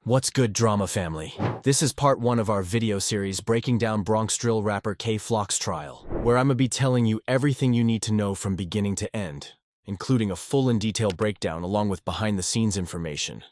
What's good, drama family? This is part 1 of our video series breaking down Bronx drill rapper Kay Flock's trial, where I'ma be telling you everything you need to know from beginning to end, including a full and detailed breakdown along with behind-the-scenes information.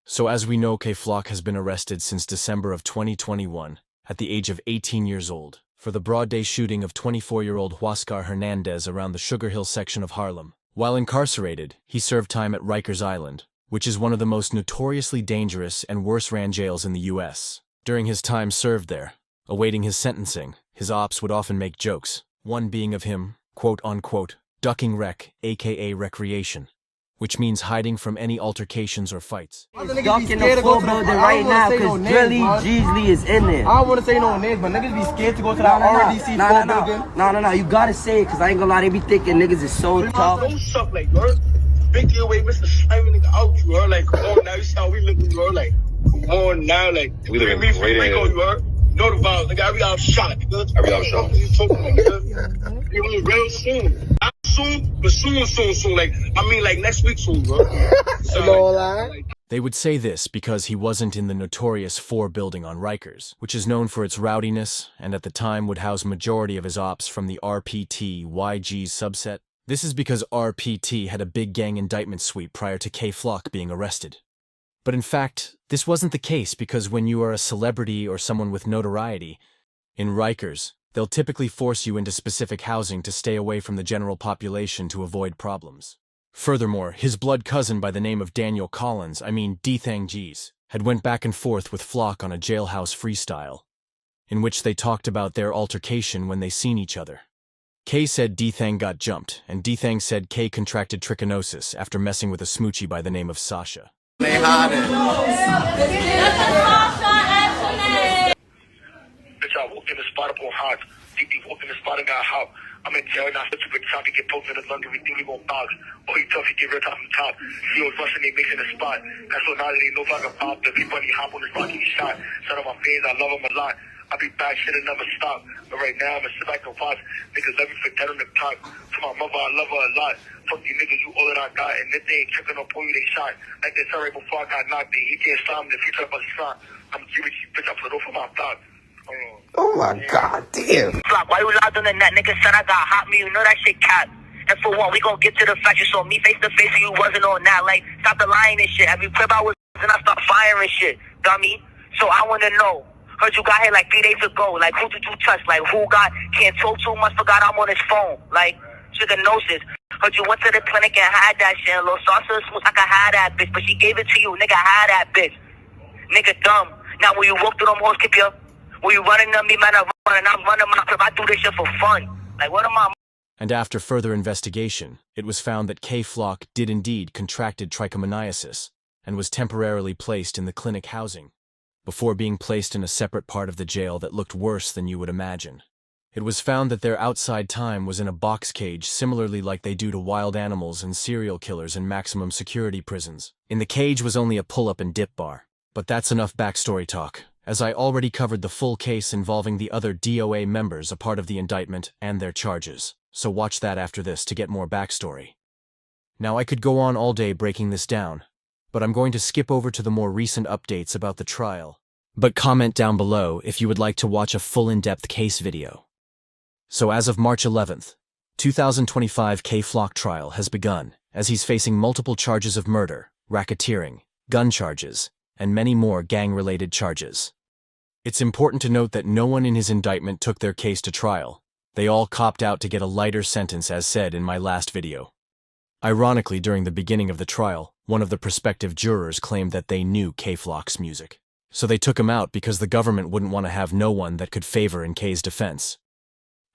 So as we know, Kay Flock has been arrested since December of 2021, at the age of 18 years old, for the broad-day shooting of 24-year-old Huascar Hernandez around the Sugar Hill section of Harlem. While incarcerated, he served time at Rikers Island, which is one of the most notoriously dangerous and worse-ran jails in the U.S. During his time served there, awaiting his sentencing, his ops would often make jokes, one being of him, quote-unquote, ducking rec, aka recreation, which means hiding from any altercations or fights. Ducking the full building right now because Drilly Jeezy is in there. I don't want to say no names, but niggas be scared to go to that RDC full building. No, you gotta say it because I ain't gonna lie, they be thinking niggas is so tough. Don't suck like, bro. Big deal, wait, Mr. Simon, nigga, out, you heard? Like, come on now, you see how we living, you heard? Like, come on now, like, we live in Rico, you heard? Know the vibes, nigga, I be out shot, nigga. I be out shot. You talking about, nigga? You know, real soon. Not soon, but soon. Like, I mean, like, next week soon, bro. So, They would say this because he wasn't in the notorious 4 building on Rikers, which is known for its rowdiness and at the time would house majority of his ops from the RPT-YG subset. This is because RPT had a big gang indictment sweep prior to Kay Flock being arrested. But in fact, this wasn't the case because when you are a celebrity or someone with notoriety, in Rikers, they'll typically force you into specific housing to stay away from the general population to avoid problems. Furthermore, his blood cousin by the name of Daniel Collins, D-Thang G's, had went back and forth with Flock on a jailhouse freestyle, in which they talked about their altercation when they seen each other. Kay said D-Thang got jumped, and D-Thang said Kay contracted trichinosis after messing with a smoochie by the name of Sasha. Bitch, I walked in the spot up on hot. DD walked in the spot and got hot. I'm in jail now, such a good time to get poked in the lung, everything we gon' box. Oh, he tough, he get real top from top. He was rushing, they mixing the spot. That's what now they know if I can pop. The people he hop on the spot, he shot. Shout out my fans, I love him a lot. I be back, shit'll never stop. But right now, I'ma sit back and watch. Niggas let me forget on the clock. To my mother, I love her a lot. Fuck you niggas, you all that I got. And if they ain't checking up on you, they shot. Like they said right before I got knocked in. He can't stop me if you try to shot. I'm giving you, bitch, I put over my block. Oh my god, damn. Why you loud on the net? Nigga said I got hot me, you know that shit cap. And for one, we gon' get to the fact you saw me face to face and you wasn't on that. Like, stop the lying and shit. Every clip I was and I start firing shit, dummy. So I wanna know. Heard you got here like 3 days ago. Like, who did you touch? Like, who got can't talk too much? Forgot I'm on his phone. Like, trichinosis. Heard you went to the clinic and had that shit. A little saucer smooth, I could have that bitch. But she gave it to you, nigga, had that bitch. Nigga dumb. Now when you walk through them hoes, keep your... When you running them, me man, I'm running my crib. I do this shit for fun. Like, what am I... And after further investigation, it was found that Kay Flock did indeed contracted trichomoniasis and was temporarily placed in the clinic housing, before being placed in a separate part of the jail that looked worse than you would imagine. It was found that their outside time was in a box cage similarly like they do to wild animals and serial killers in maximum security prisons. In the cage was only a pull-up and dip bar. But that's enough backstory talk, as I already covered the full case involving the other DOA members a part of the indictment and their charges, so watch that after this to get more backstory. Now I could go on all day breaking this down, but I'm going to skip over to the more recent updates about the trial. But comment down below if you would like to watch a full in-depth case video. So as of March 11th, 2025 Kay Flock trial has begun, as he's facing multiple charges of murder, racketeering, gun charges, and many more gang-related charges. It's important to note that no one in his indictment took their case to trial. They all copped out to get a lighter sentence as said in my last video. Ironically, during the beginning of the trial, one of the prospective jurors claimed that they knew Kay Flock's music. So they took him out because the government wouldn't want to have no one that could favor in Kay's defense.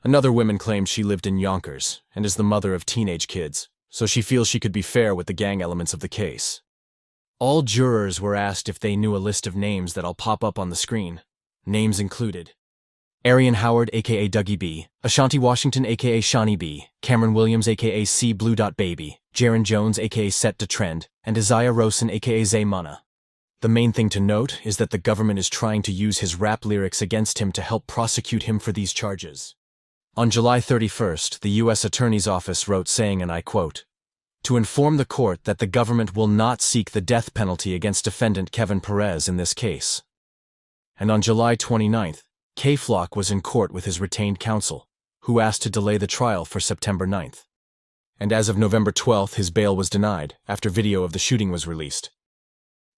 Another woman claimed she lived in Yonkers and is the mother of teenage kids, so she feels she could be fair with the gang elements of the case. All jurors were asked if they knew a list of names that I'll pop up on the screen. Names included Arian Howard aka Dougie B, Ashanti Washington aka Shawnee B, Cameron Williams aka C Blue Dot Baby, Jaron Jones aka Set to Trend, and Isaiah Rosen aka Zay Mana. The main thing to note is that the government is trying to use his rap lyrics against him to help prosecute him for these charges. On July 31st, the U.S. Attorney's Office wrote saying, and I quote, to inform the court that the government will not seek the death penalty against defendant Kevin Perez in this case. And on July 29th, K-Flock was in court with his retained counsel, who asked to delay the trial for September 9th. And as of November 12th, his bail was denied after video of the shooting was released.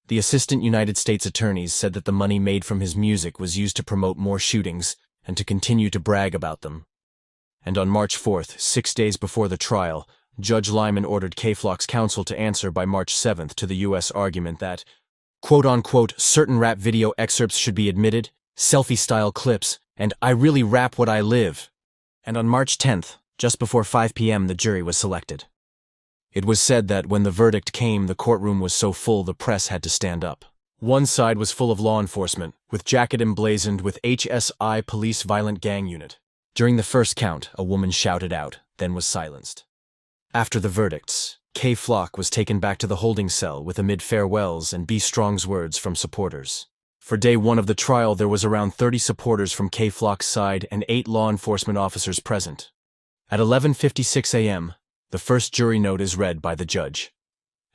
The Assistant United States Attorneys said that the money made from his music was used to promote more shootings and to continue to brag about them. And on March 4th, 6 days before the trial, Judge Lyman ordered K-Flock's counsel to answer by March 7th to the U.S. argument that, quote-unquote, certain rap video excerpts should be admitted, selfie-style clips, and I really rap what I live. And on March 10th, just before 5 p.m., the jury was selected. It was said that when the verdict came, the courtroom was so full the press had to stand up. One side was full of law enforcement, with jacket emblazoned with HSI Police Violent Gang Unit. During the first count, a woman shouted out, then was silenced. After the verdicts, K-Flock was taken back to the holding cell with amid farewells and Be Strong's words from supporters. For day one of the trial, there was around 30 supporters from K-Flock's side and 8 law enforcement officers present. At 11:56 a.m., the first jury note is read by the judge.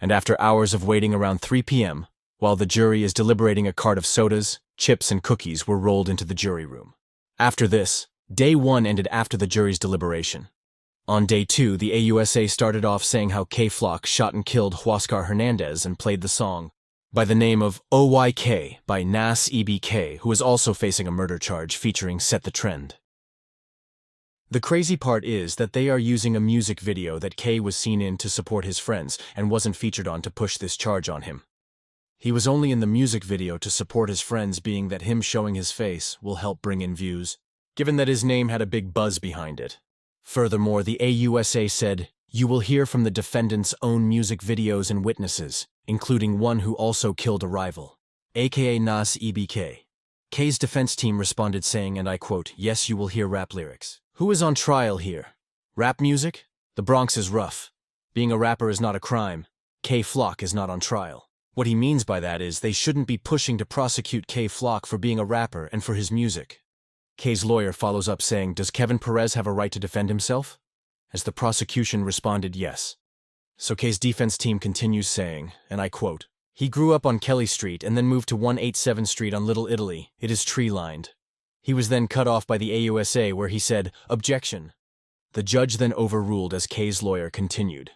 And after hours of waiting around 3 p.m., while the jury is deliberating, a cart of sodas, chips, and cookies were rolled into the jury room. After this, day one ended after the jury's deliberation. On day 2, the AUSA started off saying how K-Flock shot and killed Huáscar Hernandez and played the song by the name of OYK by Nas EBK, who is also facing a murder charge featuring Set the Trend. The crazy part is that they are using a music video that K was seen in to support his friends and wasn't featured on to push this charge on him. He was only in the music video to support his friends, being that him showing his face will help bring in views, given that his name had a big buzz behind it. Furthermore, the AUSA said, "You will hear from the defendant's own music videos and witnesses, including one who also killed a rival, aka Nas EBK." K's defense team responded saying, and I quote, "Yes, you will hear rap lyrics. Who is on trial here? Rap music? The Bronx is rough. Being a rapper is not a crime. K-Flock is not on trial." What he means by that is they shouldn't be pushing to prosecute K-Flock for being a rapper and for his music. K's lawyer follows up saying, "Does Kevin Perez have a right to defend himself?" As the prosecution responded, yes. So K's defense team continues saying, and I quote, "He grew up on Kelly Street and then moved to 187 Street on Little Italy. It is tree-lined." He was then cut off by the AUSA where he said, "Objection." The judge then overruled as K's lawyer continued.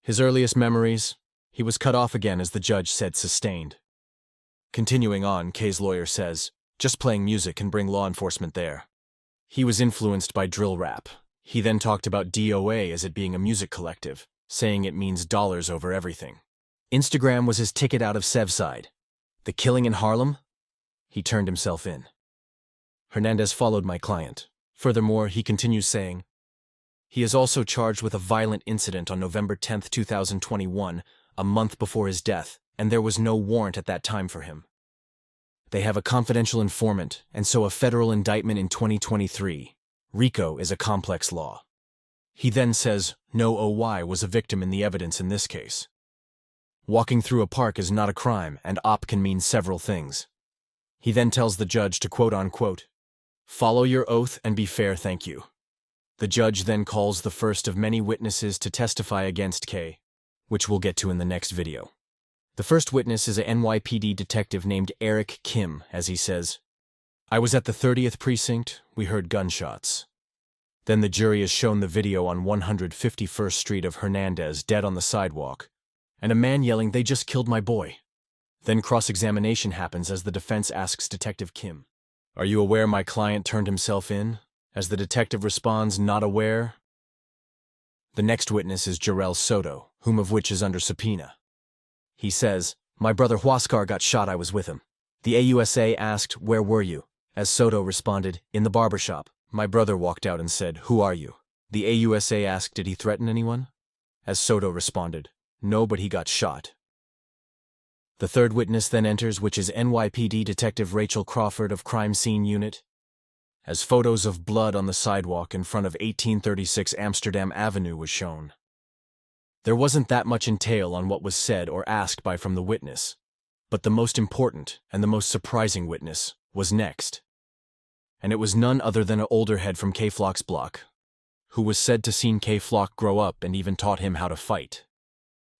His earliest memories, he was cut off again as the judge said sustained. Continuing on, K's lawyer says, "Just playing music can bring law enforcement there." He was influenced by drill rap. He then talked about DOA as it being a music collective, saying it means dollars over everything. Instagram was his ticket out of Sevside. The killing in Harlem? He turned himself in. Hernandez followed my client. Furthermore, he continues saying, he is also charged with a violent incident on November 10th, 2021, a month before his death, and there was no warrant at that time for him. They have a confidential informant, and so a federal indictment in 2023. RICO is a complex law. He then says, no OY was a victim in the evidence in this case. Walking through a park is not a crime, and op can mean several things. He then tells the judge to quote-unquote, follow your oath and be fair, thank you. The judge then calls the first of many witnesses to testify against K, which we'll get to in the next video. The first witness is a NYPD detective named Eric Kim, as he says, I was at the 30th precinct, we heard gunshots. Then the jury is shown the video on 151st Street of Hernandez dead on the sidewalk, and a man yelling, they just killed my boy. Then cross-examination happens as the defense asks Detective Kim, are you aware my client turned himself in? As the detective responds, not aware. The next witness is Jarrell Soto, whom of which is under subpoena. He says, my brother Huáscar got shot, I was with him. The AUSA asked, where were you? As Soto responded, in the barbershop. My brother walked out and said, who are you? The AUSA asked, did he threaten anyone? As Soto responded, no, but he got shot. The third witness then enters, which is NYPD Detective Rachel Crawford of Crime Scene Unit. As photos of blood on the sidewalk in front of 1836 Amsterdam Avenue was shown. There wasn't that much entail on what was said or asked by from the witness, but the most important and the most surprising witness was next. And it was none other than an older head from K-Flock's block, who was said to seen K-Flock grow up and even taught him how to fight.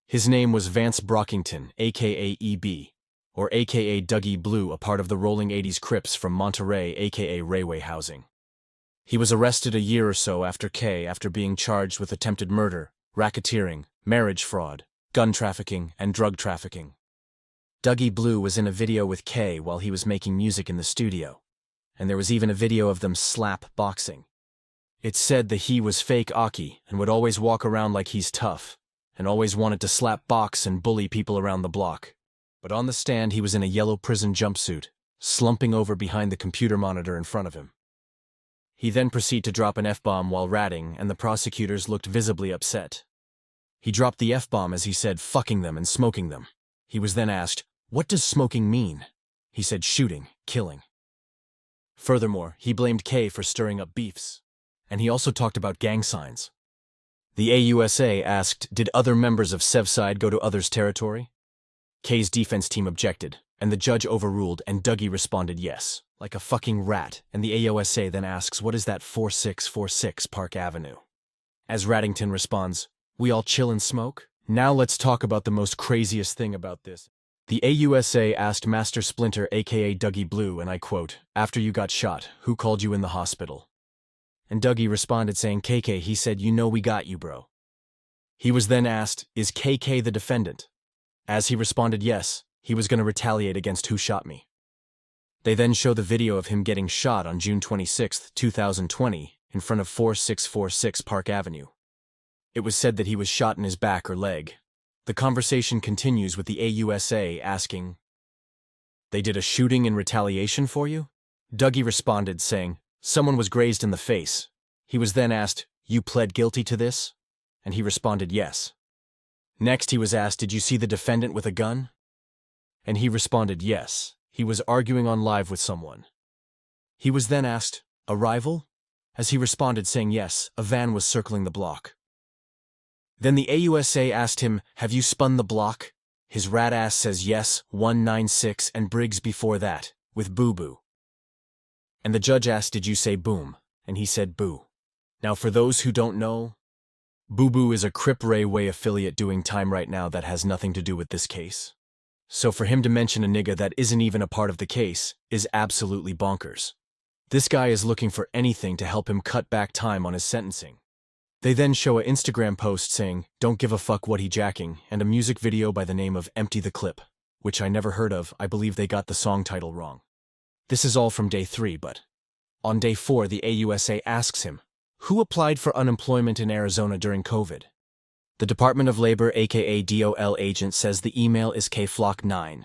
His name was Vance Brockington, aka EB, or aka Dougie Blue, a part of the Rolling 80s Crips from Monterey, aka Railway Housing. He was arrested a year or so after after being charged with attempted murder, racketeering, marriage fraud, gun trafficking, and drug trafficking. Dougie Blue was in a video with K while he was making music in the studio, and there was even a video of them slap boxing. It's said that he was fake Aki and would always walk around like he's tough, and always wanted to slap box and bully people around the block. But on the stand he was in a yellow prison jumpsuit, slumping over behind the computer monitor in front of him. He then proceeded to drop an F-bomb while ratting, and the prosecutors looked visibly upset. He dropped the F-bomb as he said fucking them and smoking them. He was then asked, "What does smoking mean?" He said shooting, killing. Furthermore, he blamed K for stirring up beefs, and he also talked about gang signs. The AUSA asked, did other members of Sevside go to others' territory? K's defense team objected, and the judge overruled, and Dougie responded yes, like a fucking rat, and the AUSA then asks, what is that 4646 Park Avenue? As Raddington responds, we all chill and smoke? Now let's talk about the most craziest thing about this. The AUSA asked Master Splinter aka Dougie Blue, and I quote, after you got shot, who called you in the hospital? And Dougie responded saying, KK, he said, you know we got you, bro. He was then asked, is KK the defendant? As he responded yes, he was going to retaliate against who shot me. They then show the video of him getting shot on June 26, 2020, in front of 4646 Park Avenue. It was said that he was shot in his back or leg. The conversation continues with the AUSA asking, they did a shooting in retaliation for you? Dougie responded saying, someone was grazed in the face. He was then asked, you pled guilty to this? And he responded yes. Next he was asked, did you see the defendant with a gun? And he responded yes, he was arguing on live with someone. He was then asked, a rival? As he responded saying yes, a van was circling the block. Then the AUSA asked him, have you spun the block? His rat ass says yes, 196 and Briggs before that, with Boo Boo. And the judge asked, did you say boom? And he said boo. Now for those who don't know, Boo Boo is a Crip Railway affiliate doing time right now that has nothing to do with this case. So for him to mention a nigga that isn't even a part of the case is absolutely bonkers. This guy is looking for anything to help him cut back time on his sentencing. They then show an Instagram post saying, don't give a fuck what he jacking, and a music video by the name of Empty the Clip, which I never heard of. I believe they got the song title wrong. This is all from day 3, but on day 4 the AUSA asks him, who applied for unemployment in Arizona during COVID? The Department of Labor aka DOL agent says the email is KFlock9,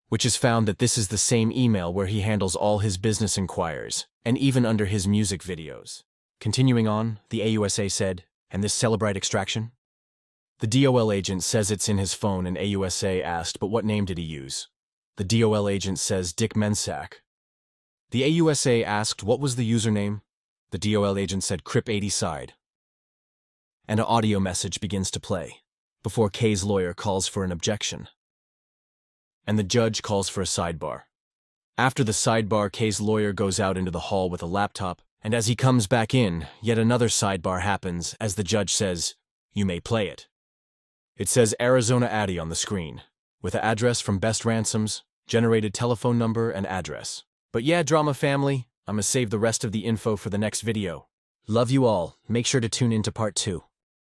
which is found that this is the same email where he handles all his business inquiries, and even under his music videos. Continuing on, the AUSA said, and this Celebrite extraction? The DOL agent says it's in his phone, and AUSA asked, but what name did he use? The DOL agent says Dick Mensack. The AUSA asked, what was the username? The DOL agent said Crip80Side. And an audio message begins to play, before K's lawyer calls for an objection. And the judge calls for a sidebar. After the sidebar, K's lawyer goes out into the hall with a laptop, and as he comes back in, yet another sidebar happens as the judge says, you may play it. It says Arizona Addy on the screen, with an address from Best Ransoms, generated telephone number and address. But yeah, drama family, I'ma save the rest of the info for the next video. Love you all, make sure to tune in to part 2.